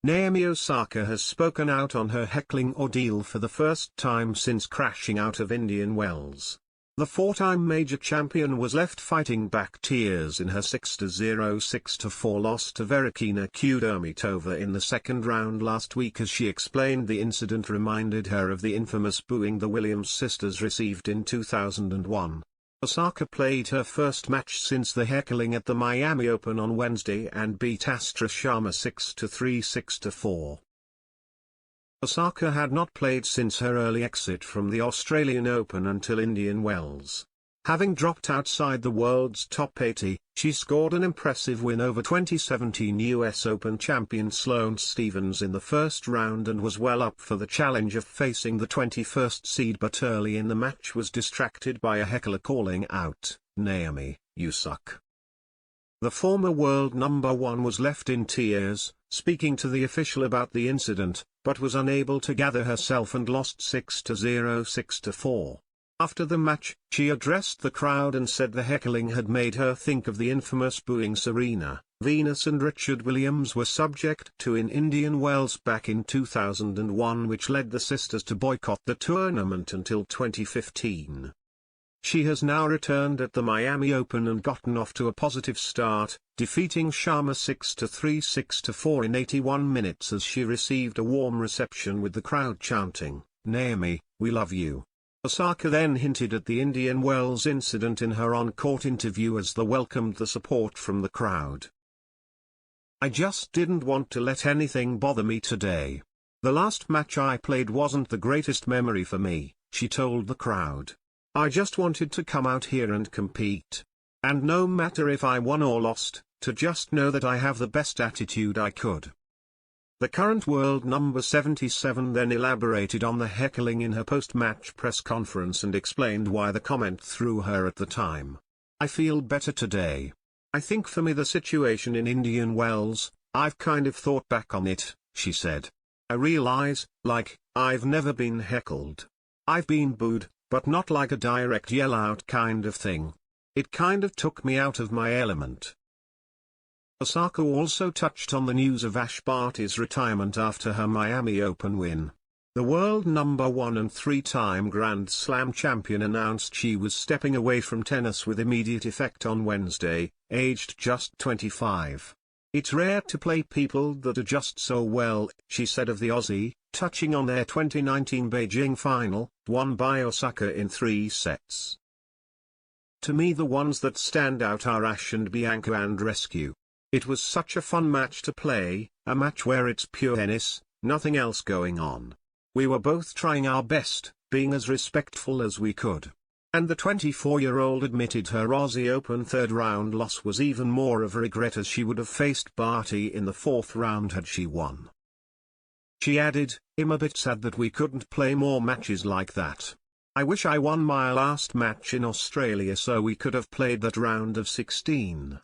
Naomi Osaka has spoken out on her heckling ordeal for the first time since crashing out of Indian Wells. The four-time major champion was left fighting back tears in her 6-0 6-4 loss to Verikina Kudermetova in the second round last week as she explained the incident reminded her of the infamous booing the Williams sisters received in 2001. Osaka played her first match since the heckling at the Miami Open on Wednesday and beat Astra Sharma 6-3 6-4. Osaka had not played since her early exit from the Australian Open until Indian Wells. Having dropped outside the world's top 80, she scored an impressive win over 2017 US Open champion Sloane Stephens in the first round and was well up for the challenge of facing the 21st seed, but early in the match was distracted by a heckler calling out, "Naomi, you suck." The former world number one was left in tears, speaking to the official about the incident, but was unable to gather herself and lost 6-0 6-4. After the match, she addressed the crowd and said the heckling had made her think of the infamous booing Serena, Venus and Richard Williams were subject to in Indian Wells back in 2001, which led the sisters to boycott the tournament until 2015. She has now returned at the Miami Open and gotten off to a positive start, defeating Sharma 6-3 6-4 in 81 minutes as she received a warm reception with the crowd chanting, "Naomi, we love you." Osaka then hinted at the Indian Wells incident in her on-court interview as they welcomed the support from the crowd. "I just didn't want to let anything bother me today. The last match I played wasn't the greatest memory for me," she told the crowd. "I just wanted to come out here and compete. And no matter if I won or lost, to just know that I have the best attitude I could." The current world number 77 then elaborated on the heckling in her post-match press conference and explained why the comment threw her at the time. "I feel better today. I think for me the situation in Indian Wells, I've kind of thought back on it," she said. "I realize, I've never been heckled. I've been booed, but not like a direct yell-out kind of thing. It kind of took me out of my element." Osaka also touched on the news of Ash Barty's retirement after her Miami Open win. The world number one and three-time Grand Slam champion announced she was stepping away from tennis with immediate effect on Wednesday, aged just 25. "It's rare to play people that are just so well," she said of the Aussie, touching on their 2019 Beijing final, won by Osaka in 3 sets. "To me the ones that stand out are Ash and Bianca Andreescu. It was such a fun match to play, a match where it's pure tennis, nothing else going on. We were both trying our best, being as respectful as we could." And the 24-year-old admitted her Aussie Open third-round loss was even more of a regret as she would have faced Barty in the fourth round had she won. She added, "I'm a bit sad that we couldn't play more matches like that. I wish I won my last match in Australia so we could have played that round of 16.